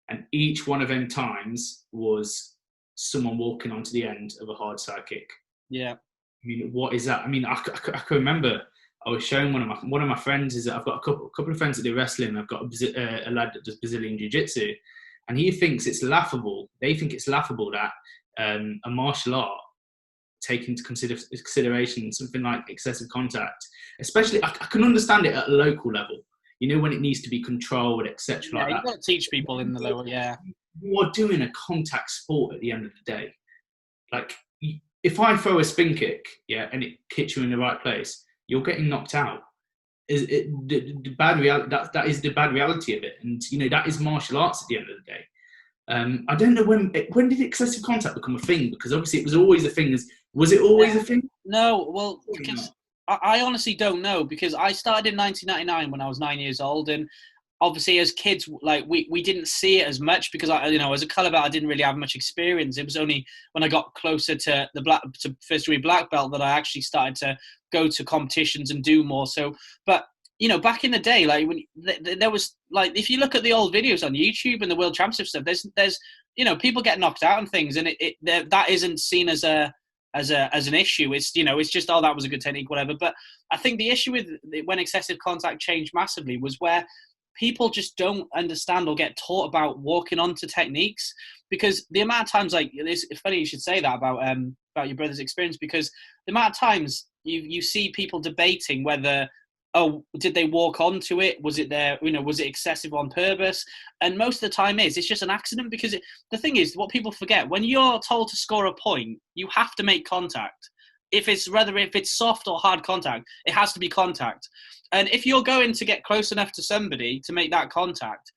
And each one of them times was someone walking onto the end of a hard side kick. Yeah. I mean, what is that? I mean, I can remember I was showing one of my friends, is that I've got a couple of friends that do wrestling. I've got a lad that does Brazilian Jiu-Jitsu, and he thinks it's laughable. They think it's laughable that a martial art take into consideration something like excessive contact. Especially, I can understand it at a local level. When it needs to be controlled, etc. Yeah, like you've that. got to teach people in the lower. Yeah. You are doing a contact sport at the end of the day. Like, if I throw a spin kick, and it hits you in the right place, you're getting knocked out. The bad reality? That is the bad reality of it, and that is martial arts at the end of the day. I don't know when did excessive contact become a thing, because obviously it was always a thing. Was it always a thing? No, well, because I honestly don't know, because I started in 1999 when I was 9 years old, and obviously as kids, like we didn't see it as much, because as a colour belt I didn't really have much experience. It was only when I got closer to to first degree black belt that I actually started to go to competitions and do more. So, but back in the day, like when there was, like, if you look at the old videos on YouTube and the World Championship stuff, there's people get knocked out and things, and that isn't seen as an issue. It's it's just, oh, that was a good technique, whatever. But I think the issue with when excessive contact changed massively was where people just don't understand or get taught about walking onto techniques, because the amount of times, like, it's funny you should say that about your brother's experience, because the amount of times you see people debating whether, oh, did they walk onto it? Was it there? Was it excessive on purpose? And most of the time it's just an accident, because the thing is, what people forget, when you're told to score a point, you have to make contact. If it's soft or hard contact, it has to be contact. And if you're going to get close enough to somebody to make that contact,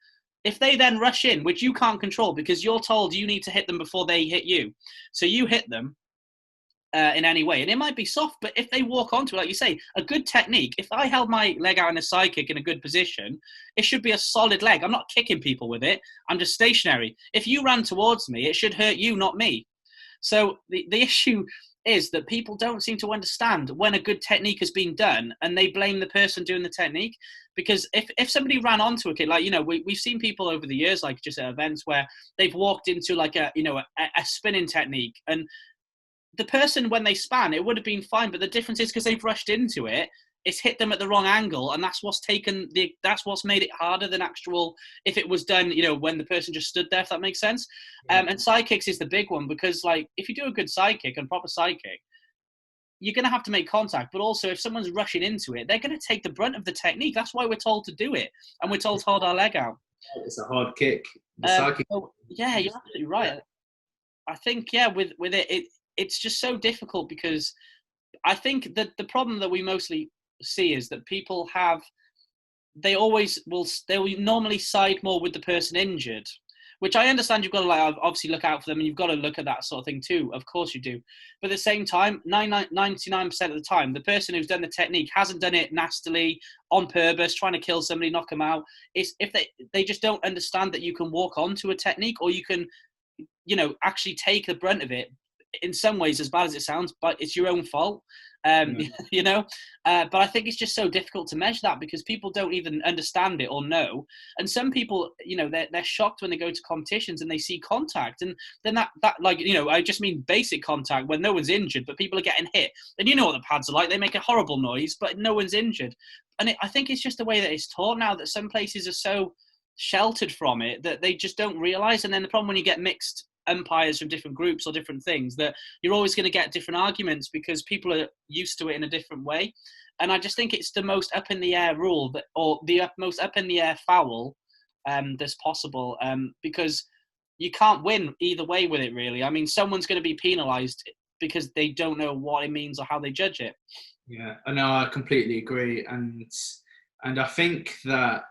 if they then rush in, which you can't control because you're told you need to hit them before they hit you, so you hit them in any way, and it might be soft, but if they walk onto it, like you say, a good technique, if I held my leg out in a side kick in a good position, it should be a solid leg. I'm not kicking people with it. I'm just stationary. If you ran towards me, it should hurt you, not me. So the issue is that people don't seem to understand when a good technique has been done, and they blame the person doing the technique. Because if somebody ran onto a kid, like, we've seen people over the years, like just at events, where they've walked into like a spinning technique, and the person, when they span, it would have been fine, but the difference is because they've rushed into it, it's hit them at the wrong angle, and that's what's made it harder than actual, if it was done, when the person just stood there, if that makes sense. Yeah. And side kicks is the big one, because, like, if you do a good side kick and proper side kick, you're going to have to make contact, but also if someone's rushing into it, they're going to take the brunt of the technique. That's why we're told to do it, and we're told to hold our leg out. It's a hard kick. The side kick. Yeah, you're absolutely right. I think, with it's just so difficult, because I think that the problem that we mostly see is that people they'll normally side more with the person injured, which I understand. You've got to, like, obviously look out for them, and you've got to look at that sort of thing too. Of course you do. But at the same time, 99% of the time, the person who's done the technique hasn't done it nastily, on purpose, trying to kill somebody, knock them out. It's if they just don't understand that you can walk onto a technique, or you can, actually take the brunt of it in some ways, as bad as it sounds, but it's your own fault. You know, but I think it's just so difficult to measure that because people don't even understand it or know. And some people, you know, they're shocked when they go to competitions and they see contact, and then that like, you know, I just mean basic contact when no one's injured, but people are getting hit, and you know what the pads are like, they make a horrible noise, but no one's injured. And I think it's just the way that it's taught now, that some places are so sheltered from it that they just don't realize. And then the problem when you get mixed umpires from different groups or different things, that you're always going to get different arguments because people are used to it in a different way. And I just think it's the most up in the air rule that, or the most up in the air foul that's possible, because you can't win either way with it, really. I mean, someone's going to be penalized because they don't know what it means or how they judge it. Yeah, I know, I completely agree, and I think that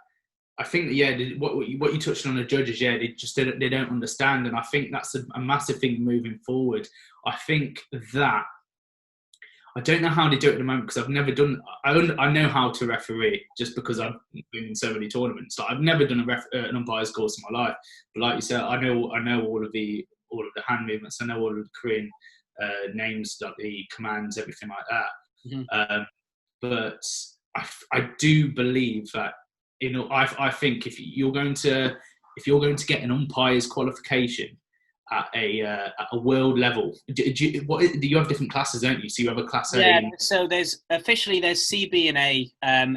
yeah, what you touched on the judges, yeah, they don't understand, and I think that's a massive thing moving forward. I think that I don't know how they do it at the moment because I've never done. I know how to referee just because I've been in so many tournaments. Like, I've never done an umpire's course in my life, but like you said, I know all of the hand movements. I know all of the Korean names, like the commands, everything like that. Mm-hmm. But I do believe that, you know, I think if you're going to get an umpire's qualification at a world level, do you have different classes, don't you? So you have a class A. Yeah, so there's CB and A.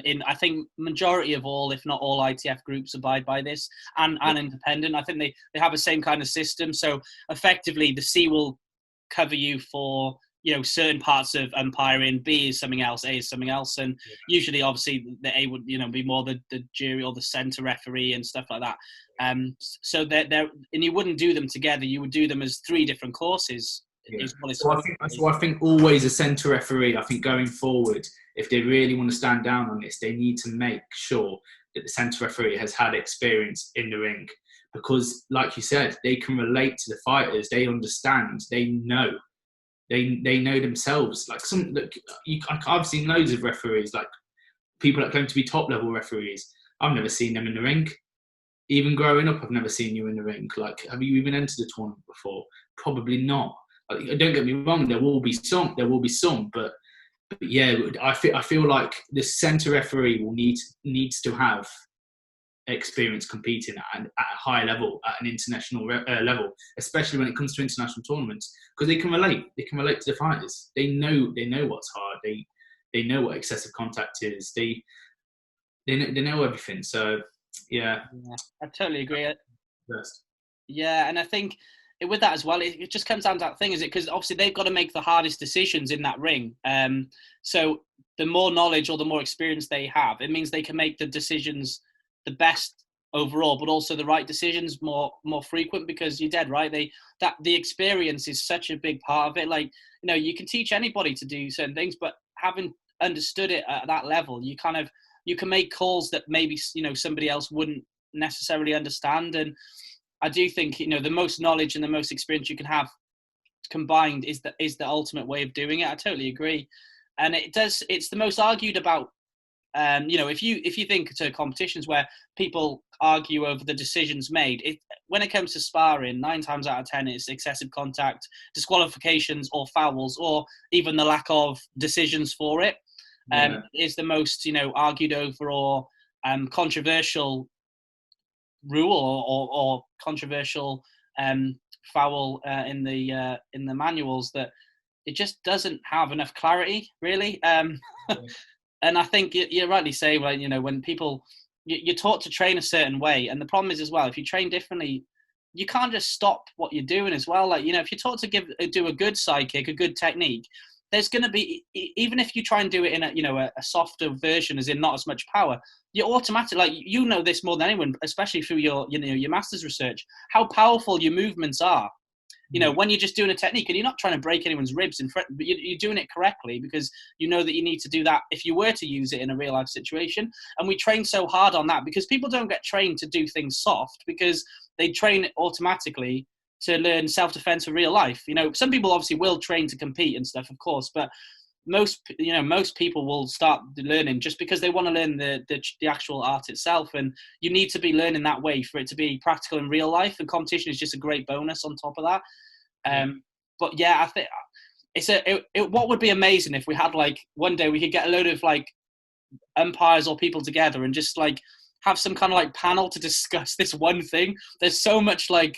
In I think majority of all, if not all, ITF groups abide by this, and independent. I think they have the same kind of system. So effectively, the C will cover you for, you know, certain parts of umpiring. B is something else, A is something else, and usually, obviously, the A would, you know, be more the jury or the centre referee and stuff like that. So they're and you wouldn't do them together. You would do them as 3 different courses. Yeah. So I think always a centre referee. I think going forward, if they really want to stand down on this, they need to make sure that the centre referee has had experience in the ring, because, like you said, they can relate to the fighters. They understand. They know. They know themselves. Like I've seen loads of referees, like people that claim to be top level referees. I've never seen them in the ring. Even growing up, I've never seen you in the ring. Like, have you even entered a tournament before? Probably not. Like, don't get me wrong. There will be some, but yeah, I feel like the centre referee needs to have experience competing at a high level, at an international level, especially when it comes to international tournaments, because they can relate to the fighters. They know what's hard. They know what excessive contact is. They know everything. So yeah, I totally agree. Best. Yeah, and I think with that as well, it just comes down to that thing, is it? Because obviously they've got to make the hardest decisions in that ring. So the more knowledge or the more experience they have, it means they can make the decisions the best overall, but also the right decisions more frequent, because you're dead right. The experience is such a big part of it. Like, you know, you can teach anybody to do certain things, but having understood it at that level, you can make calls that maybe, you know, somebody else wouldn't necessarily understand. And I do think, you know, the most knowledge and the most experience you can have combined is the ultimate way of doing it. I totally agree. And it's the most argued about. You know, if you think to competitions where people argue over the decisions made, when it comes to sparring, 9 times out of 10 it's excessive contact, disqualifications or fouls, or even the lack of decisions for it. Is the most, you know, argued over or controversial rule or controversial foul in the manuals, that it just doesn't have enough clarity, really. And I think you rightly say, well, you know, when people, you're taught to train a certain way, and the problem is as well, if you train differently, you can't just stop what you're doing as well. Like, you know, if you're taught to do a good side kick, a good technique, there's going to be, even if you try and do it in a softer version, as in not as much power, you're automatic. Like, you know this more than anyone, especially through your master's research, how powerful your movements are. You know, when you're just doing a technique and you're not trying to break anyone's ribs in front, but you're doing it correctly because you know that you need to do that if you were to use it in a real life situation. And we train so hard on that because people don't get trained to do things soft, because they train automatically to learn self-defense for real life. You know, some people obviously will train to compete and stuff, of course, but most people will start learning just because they want to learn the actual art itself. And you need to be learning that way for it to be practical in real life. And competition is just a great bonus on top of that. but yeah, I think what would be amazing if we had like one day we could get a load of like umpires or people together and just like have some kind of like panel to discuss this one thing. There's so much like,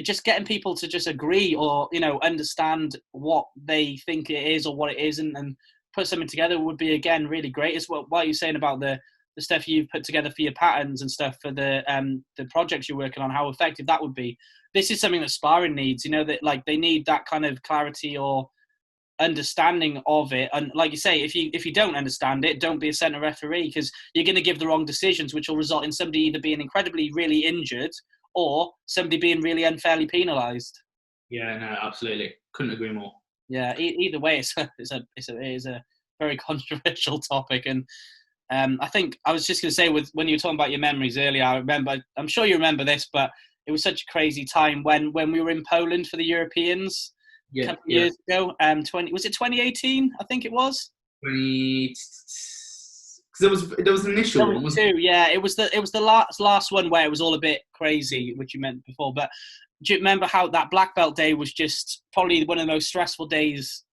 just getting people to just agree or, understand what they think it is or what it isn't and put something together would be, again, really great. As well, what you're saying about the stuff you've put together for your patterns and stuff for the projects you're working on, how effective that would be. This is something that sparring needs, that like they need that kind of clarity or understanding of it. And like you say, if you don't understand it, don't be a centre referee, because you're going to give the wrong decisions, which will result in somebody either being incredibly really injured or somebody being really unfairly penalised. Yeah, no, absolutely, couldn't agree more. Yeah, either way, it is a very controversial topic. And I think I was just going to say, when you were talking about your memories earlier, I'm sure you remember this, but it was such a crazy time when we were in Poland for the Europeans a couple of years ago. Was it 2018? I think it was. 20. There was an initial one, wasn't it? Yeah, it was the last one where it was all a bit crazy, which you meant before. But do you remember how that black belt day was just probably one of the most stressful days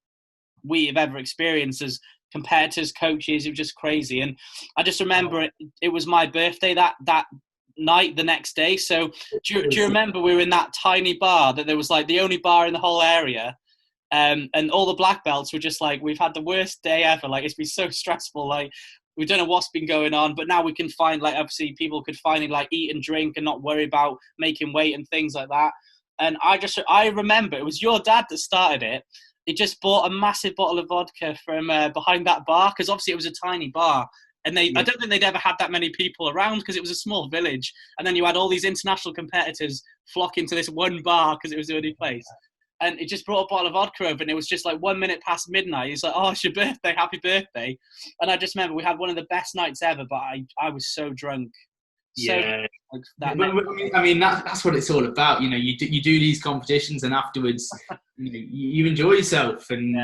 we have ever experienced as competitors, coaches? It was just crazy. And I just remember it was my birthday that night, the next day. So do you remember we were in that tiny bar that there was like the only bar in the whole area? And all the black belts were just like, we've had the worst day ever. Like, it's been so stressful. Like, we don't know what's been going on, but now we can find, like, obviously people could finally like eat and drink and not worry about making weight and things like that. And I remember it was your dad that started it. He just bought a massive bottle of vodka from behind that bar, because obviously it was a tiny bar. And I don't think they'd ever had that many people around because it was a small village. And then you had all these international competitors flocking to this one bar because it was the only place. And it just brought a bottle of vodka over, and it was just like 1 minute past midnight. He's like, "Oh, it's your birthday, happy birthday!" And I just remember we had one of the best nights ever, but I was so drunk. Yeah, I mean that's what it's all about. You do these competitions, and afterwards, you enjoy yourself and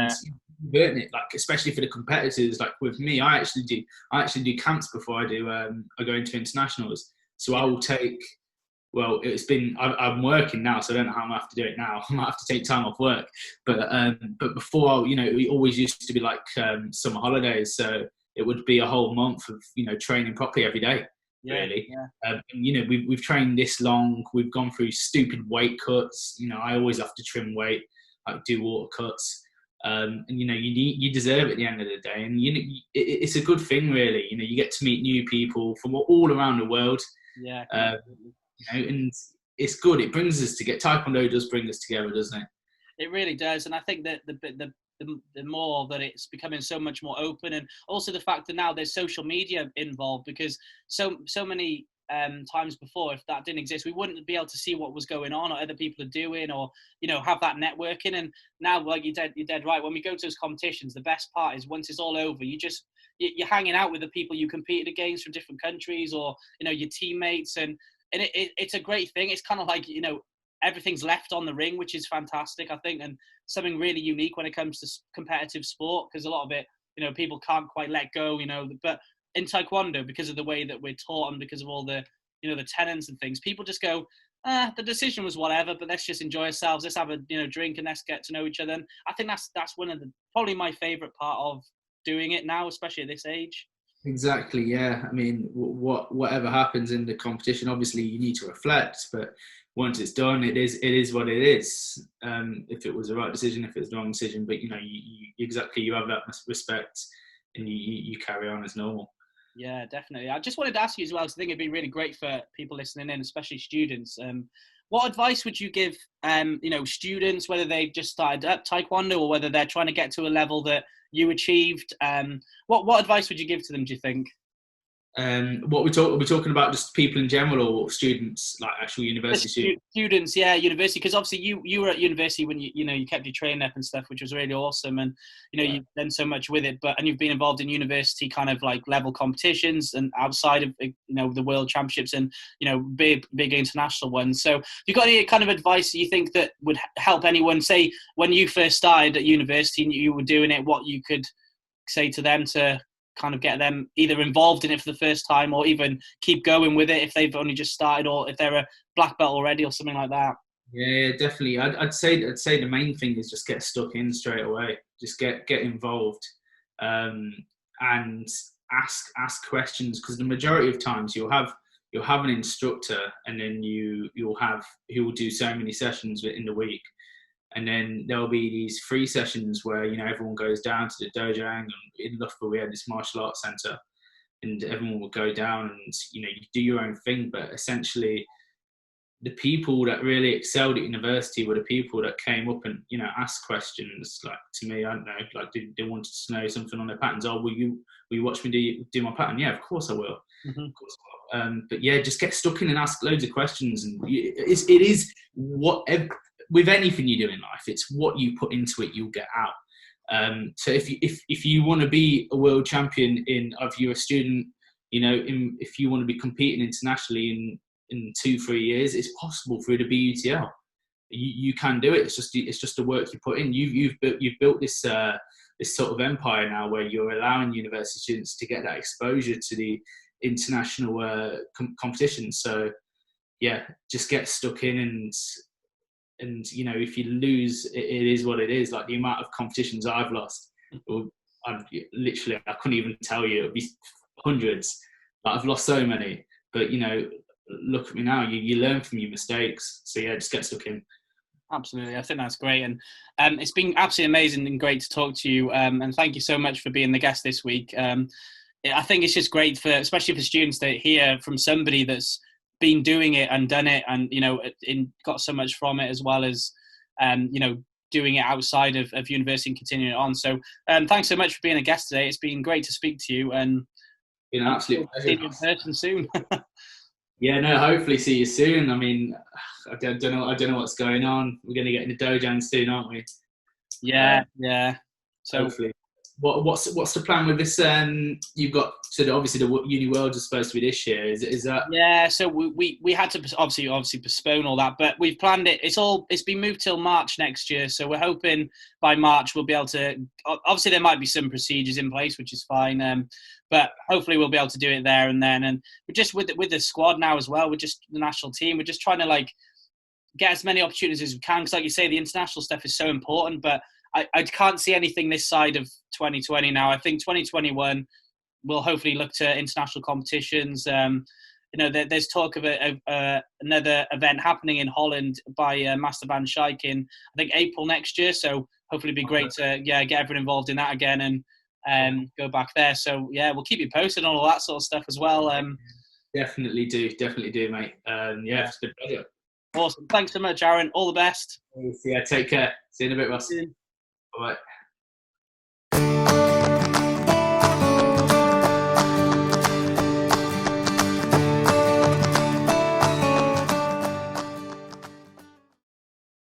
burn it. Like, especially for the competitors. Like with me, I actually do camps before I go into internationals. So I will take. Well, I'm working now, so I don't know how I'm going to have to do it now. I might have to take time off work. But before, we always used to be like summer holidays. So it would be a whole month of, training properly every day, really. Yeah. We've trained this long. We've gone through stupid weight cuts. I always have to trim weight, like do water cuts. And, you deserve it at the end of the day. And, it's a good thing, really. You get to meet new people from all around the world. Yeah. And it's good. It brings us together. Taekwondo does bring us together, doesn't it? It really does. And I think that the more that it's becoming so much more open, and also the fact that now there's social media involved, because so many times before, if that didn't exist, we wouldn't be able to see what was going on or other people are doing, or have that networking. And now, like you're dead right. When we go to those competitions, the best part is once it's all over, you're hanging out with the people you competed against from different countries, or your teammates, and it's a great thing. It's kind of like, everything's left on the ring, which is fantastic, I think, and something really unique when it comes to competitive sport, because a lot of it, people can't quite let go, but in Taekwondo, because of the way that we're taught and because of all the, the tenets and things, people just go, the decision was whatever, but let's just enjoy ourselves. Let's have a, drink and let's get to know each other. And I think that's one of probably my favorite part of doing it now, especially at this age. Exactly, yeah. I mean, whatever happens in the competition, obviously you need to reflect, but once it's done, it is what it is. If it was the right decision, if it was the wrong decision, but you have that respect, and you carry on as normal. Yeah, definitely. I just wanted to ask you as well, because I think it'd be really great for people listening in, especially students. What advice would you give, students, whether they've just started up Taekwondo or whether they're trying to get to a level that you achieved? What advice would you give to them, do you think? What are we talking about, just people in general, or students, like actual university students? Students, yeah, university, because obviously you were at university when you kept your training up and stuff, which was really awesome, and you've done so much with it, and you've been involved in university kind of like level competitions and outside of the world championships and big international ones. So have you got any kind of advice that you think that would help anyone, say when you first started at university and you were doing it, what you could say to them to kind of get them either involved in it for the first time or even keep going with it if they've only just started, or if they're a black belt already or something like that? Yeah, definitely. I'd say the main thing is just get stuck in straight away. Just get involved, um, and ask questions, because the majority of times you'll have an instructor, and then you'll have who will do so many sessions in the week, and then there'll be these free sessions where everyone goes down to the dojang, and in Loughborough we had this martial arts centre, and everyone will go down and you do your own thing, but essentially the people that really excelled at university were the people that came up and asked questions. Like, to me, I don't know, like they wanted to know something on their patterns. Oh, will you watch me do my pattern? Yeah, of course I will. Mm-hmm. Of course I will. But yeah, just get stuck in and ask loads of questions. And it is what with anything you do in life, it's what you put into it, you'll get out. So if you want to be a world champion if you're a student, if you want to be competing internationally in 2-3 years, it's possible through the BUTL. You can do it. It's just the work you put in. You've built this this sort of empire now, where you're allowing university students to get that exposure to the international competitions. So yeah, just get stuck in, and if you lose, it is what it is. Like the amount of competitions I've lost, I couldn't even tell you. It'd be hundreds. Like, I've lost so many, but look at me now. You learn from your mistakes. So yeah, just get stuck in. Absolutely, I think that's great, and it's been absolutely amazing and great to talk to you. And thank you so much for being the guest this week. I think it's just great especially for students to hear from somebody that's been doing it and done it, and got so much from it, as well as doing it outside of university and continuing it on. So thanks so much for being a guest today. It's been great to speak to you, and been an absolute pleasure. See you in person soon. Yeah, no, hopefully see you soon. I mean, I don't know what's going on. We're going to get in the dojang soon, aren't we? Yeah. So hopefully. What's the plan with this? You've got, so obviously the Uni Worlds is supposed to be this year. Is that? Yeah. So we had to obviously postpone all that, but we've planned it. It's been moved till March next year. So we're hoping by March we'll be able to. Obviously, there might be some procedures in place, which is fine. But hopefully we'll be able to do it there and then. And we're just with the squad now as well. We're just the national team. We're just trying to get as many opportunities as we can, because like you say, the international stuff is so important. But I can't see anything this side of 2020 now. I think 2021 we'll hopefully look to international competitions. There's talk of another event happening in Holland by Master Van Schaik in, I think, April next year. So hopefully it'd be great to get everyone involved in that again and go back there. So yeah, we'll keep you posted on all that sort of stuff as well. Definitely do, mate. It's been a pleasure. Awesome. Thanks so much, Arron. All the best. Yeah, take care. See you in a bit, Ross. Bye.